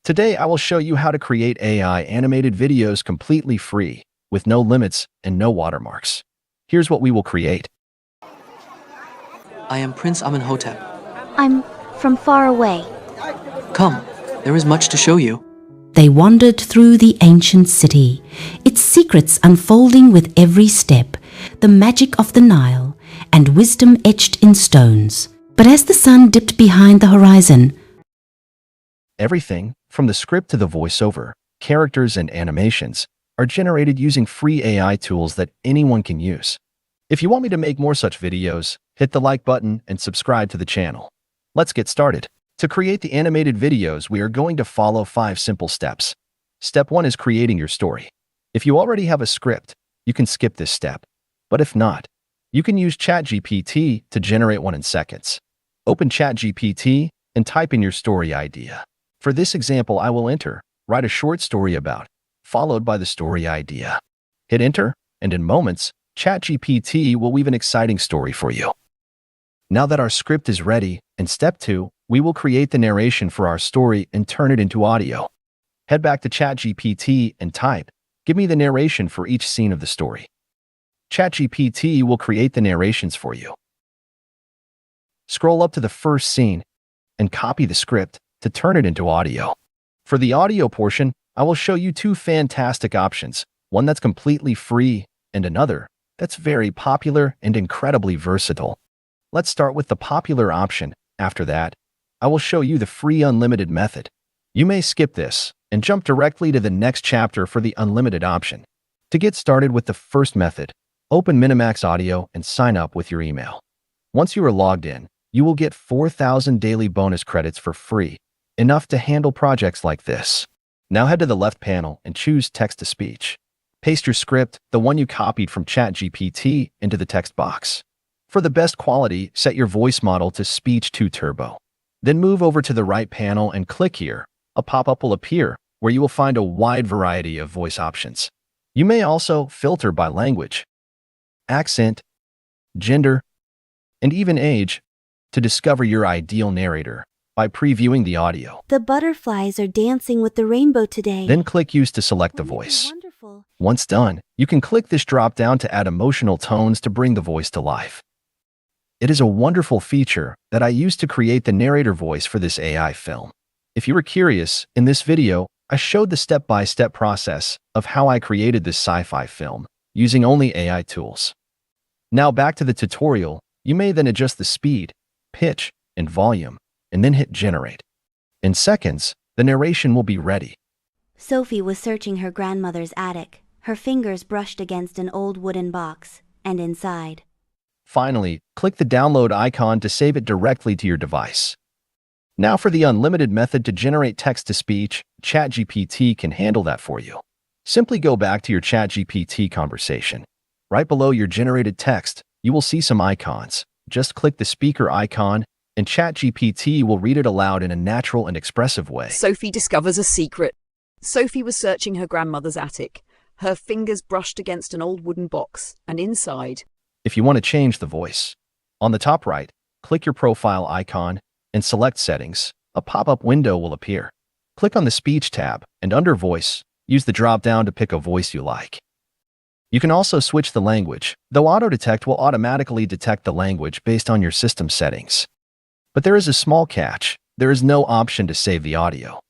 Today, I will show you how to create AI animated videos completely free, with no limits and no watermarks. Here's what we will create. I am Prince Amenhotep. I'm from far away. Come, there is much to show you. They wandered through the ancient city, its secrets unfolding with every step, the magic of the Nile, and wisdom etched in stones. But as the sun dipped behind the horizon, Everything, from the script to the voiceover, characters and animations, are generated using free AI tools that anyone can use. If you want me to make more such videos, hit the like button and subscribe to the channel. Let's get started. To create the animated videos, we are going to follow 5 simple steps. Step 1 is creating your story. If you already have a script, you can skip this step. But if not, you can use ChatGPT to generate one in seconds. Open ChatGPT and type in your story idea. For this example, I will write a short story about, followed by the story idea. Hit enter, and in moments, ChatGPT will weave an exciting story for you. Now that our script is ready, in step 2, we will create the narration for our story and turn it into audio. Head back to ChatGPT and type, "Give me the narration for each scene of the story." ChatGPT will create the narrations for you. Scroll up to the first scene and copy the script to turn it into audio. For the audio portion, I will show you 2 fantastic options, one that's completely free and another that's very popular and incredibly versatile. Let's start with the popular option. After that, I will show you the free unlimited method. You may skip this and jump directly to the next chapter for the unlimited option. To get started with the first method, open Minimax Audio and sign up with your email. Once you are logged in, you will get 4,000 daily bonus credits for free, enough to handle projects like this. Now head to the left panel and choose Text-to-Speech. Paste your script, the one you copied from ChatGPT, into the text box. For the best quality, set your voice model to Speech 2 Turbo. Then move over to the right panel and click here. A pop-up will appear where you will find a wide variety of voice options. You may also filter by language, accent, gender, and even age to discover your ideal narrator by previewing the audio. The butterflies are dancing with the rainbow today. Then click Use to select the voice. Wonderful. Once done, you can click this drop-down to add emotional tones to bring the voice to life. It is a wonderful feature that I used to create the narrator voice for this AI film. If you were curious, in this video, I showed the step-by-step process of how I created this sci-fi film using only AI tools. Now back to the tutorial, you may then adjust the speed, pitch, and volume, and then hit Generate. In seconds, the narration will be ready. Sophie was searching her grandmother's attic. Her fingers brushed against an old wooden box, and inside. Finally, click the download icon to save it directly to your device. Now for the unlimited method to generate text-to-speech, ChatGPT can handle that for you. Simply go back to your ChatGPT conversation. Right below your generated text, you will see some icons. Just click the speaker icon, and ChatGPT will read it aloud in a natural and expressive way. Sophie discovers a secret. Sophie was searching her grandmother's attic. Her fingers brushed against an old wooden box, and inside. If you want to change the voice, on the top right, click your profile icon and select Settings. A pop-up window will appear. Click on the Speech tab, and under Voice, use the drop-down to pick a voice you like. You can also switch the language, though Auto-Detect will automatically detect the language based on your system settings. But there is a small catch. There is no option to save the audio.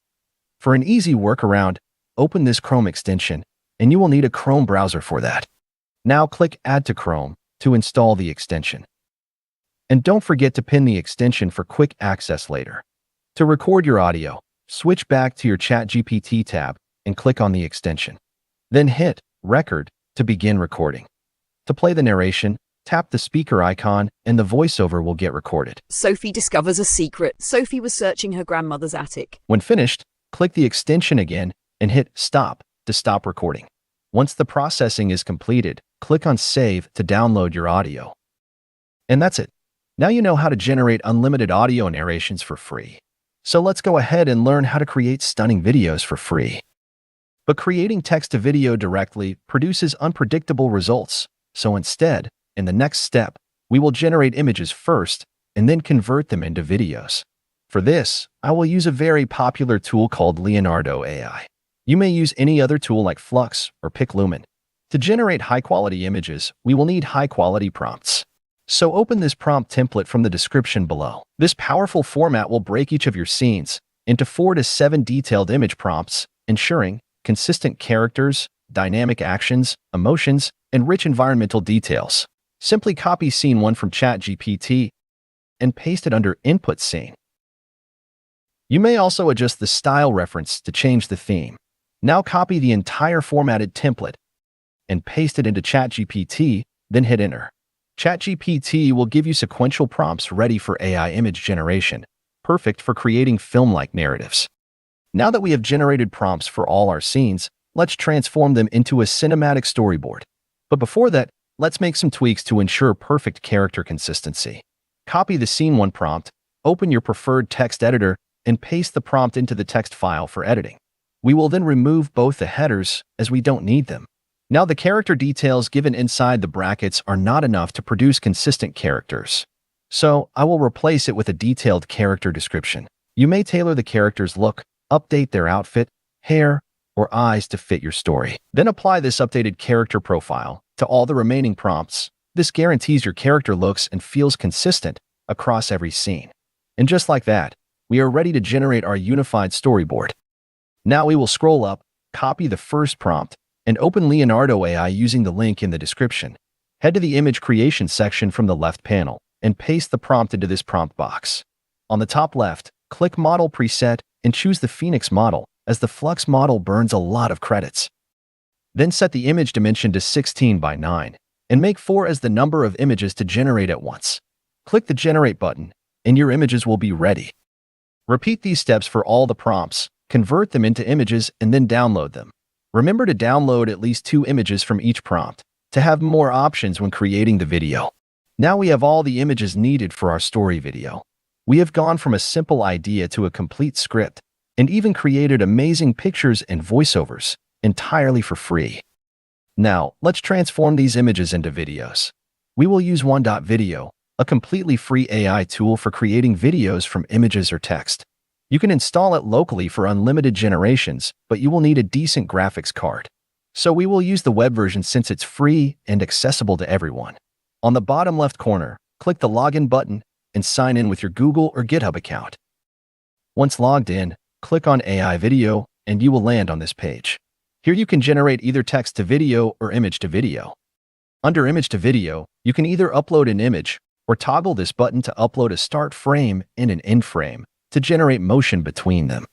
For an easy workaround, open this Chrome extension, and you will need a Chrome browser for that. Now click Add to Chrome to install the extension. And don't forget to pin the extension for quick access later. To record your audio, switch back to your ChatGPT tab and click on the extension. Then hit Record to begin recording. To play the narration, tap the speaker icon and the voiceover will get recorded. Sophie discovers a secret. Sophie was searching her grandmother's attic. When finished, click the extension again and hit Stop to stop recording. Once the processing is completed, click on Save to download your audio. And that's it. Now you know how to generate unlimited audio narrations for free. So let's go ahead and learn how to create stunning videos for free. But creating text-to-video directly produces unpredictable results. So instead, in the next step, we will generate images first and then convert them into videos. For this, I will use a very popular tool called Leonardo AI. You may use any other tool like Flux or PicLumen. To generate high-quality images, we will need high-quality prompts. So open this prompt template from the description below. This powerful format will break each of your scenes into 4 to 7 detailed image prompts, ensuring consistent characters, dynamic actions, emotions, and rich environmental details. Simply copy scene 1 from ChatGPT and paste it under Input Scene. You may also adjust the style reference to change the theme. Now copy the entire formatted template and paste it into ChatGPT, then hit Enter. ChatGPT will give you sequential prompts ready for AI image generation, perfect for creating film-like narratives. Now that we have generated prompts for all our scenes, let's transform them into a cinematic storyboard. But before that, let's make some tweaks to ensure perfect character consistency. Copy the Scene 1 prompt, open your preferred text editor, and paste the prompt into the text file for editing. We will then remove both the headers as we don't need them. Now the character details given inside the brackets are not enough to produce consistent characters. So I will replace it with a detailed character description. You may tailor the character's look, update their outfit, hair, or eyes to fit your story. Then apply this updated character profile to all the remaining prompts. This guarantees your character looks and feels consistent across every scene. And just like that, we are ready to generate our unified storyboard. Now we will scroll up, copy the first prompt, and open Leonardo AI using the link in the description. Head to the image creation section from the left panel and paste the prompt into this prompt box. On the top left, click Model Preset and choose the Phoenix model, as the Flux model burns a lot of credits. Then set the image dimension to 16 by 9 and make 4 as the number of images to generate at once. Click the Generate button and your images will be ready. Repeat these steps for all the prompts, convert them into images, and then download them. Remember to download at least 2 images from each prompt to have more options when creating the video. Now we have all the images needed for our story video. We have gone from a simple idea to a complete script and even created amazing pictures and voiceovers entirely for free. Now, let's transform these images into videos. We will use One.Video, a completely free AI tool for creating videos from images or text. You can install it locally for unlimited generations, but you will need a decent graphics card. So we will use the web version since it's free and accessible to everyone. On the bottom left corner, click the Login button and sign in with your Google or GitHub account. Once logged in, click on AI Video and you will land on this page. Here you can generate either text to video or image to video. Under Image to Video, you can either upload an image or toggle this button to upload a start frame and an end frame to generate motion between them.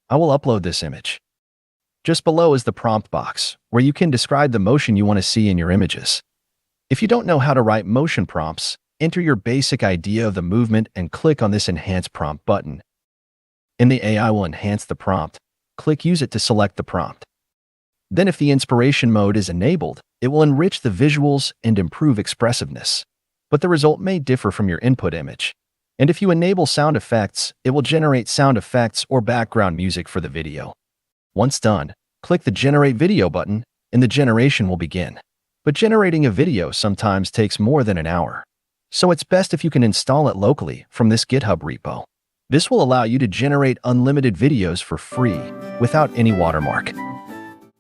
I will upload this image. Just below is the prompt box, where you can describe the motion you want to see in your images. If you don't know how to write motion prompts, enter your basic idea of the movement and click on this Enhance Prompt button. And the AI will enhance the prompt. Click Use it to select the prompt. Then if the inspiration mode is enabled, it will enrich the visuals and improve expressiveness. But the result may differ from your input image. And if you enable sound effects, it will generate sound effects or background music for the video. Once done, click the Generate Video button and the generation will begin. But generating a video sometimes takes more than an hour. So it's best if you can install it locally from this GitHub repo. This will allow you to generate unlimited videos for free without any watermark.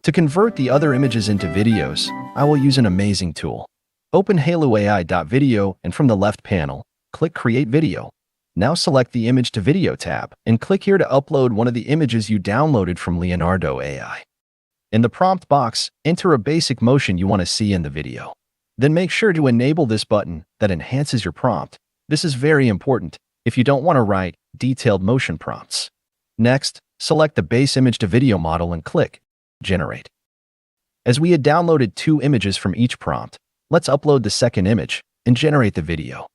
To convert the other images into videos, I will use an amazing tool. Open HaloAI.video and from the left panel, click Create Video. Now select the Image to Video tab and click here to upload one of the images you downloaded from Leonardo AI. In the prompt box, enter a basic motion you want to see in the video. Then make sure to enable this button that enhances your prompt. This is very important if you don't want to write detailed motion prompts. Next, select the base image to video model and click Generate. As we had downloaded 2 images from each prompt, let's upload the second image and generate the video.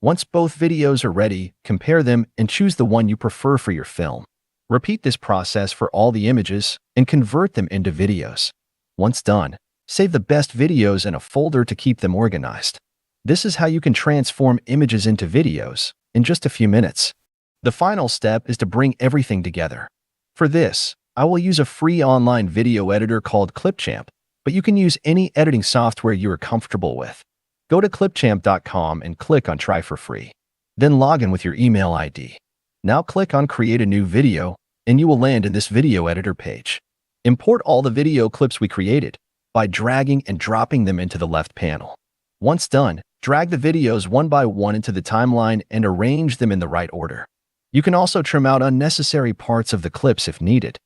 Once both videos are ready, compare them and choose the one you prefer for your film. Repeat this process for all the images and convert them into videos. Once done, save the best videos in a folder to keep them organized. This is how you can transform images into videos in just a few minutes. The final step is to bring everything together. For this, I will use a free online video editor called Clipchamp, but you can use any editing software you are comfortable with. Go to clipchamp.com and click on Try for Free. Then log in with your email ID. Now click on Create a new video, and you will land in this video editor page. Import all the video clips we created by dragging and dropping them into the left panel. Once done, drag the videos one by one into the timeline and arrange them in the right order. You can also trim out unnecessary parts of the clips if needed.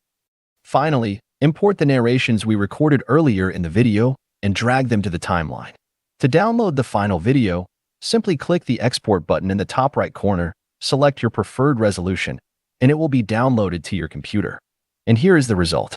Finally, import the narrations we recorded earlier in the video and drag them to the timeline. To download the final video, simply click the Export button in the top right corner, select your preferred resolution, and it will be downloaded to your computer. And here is the result.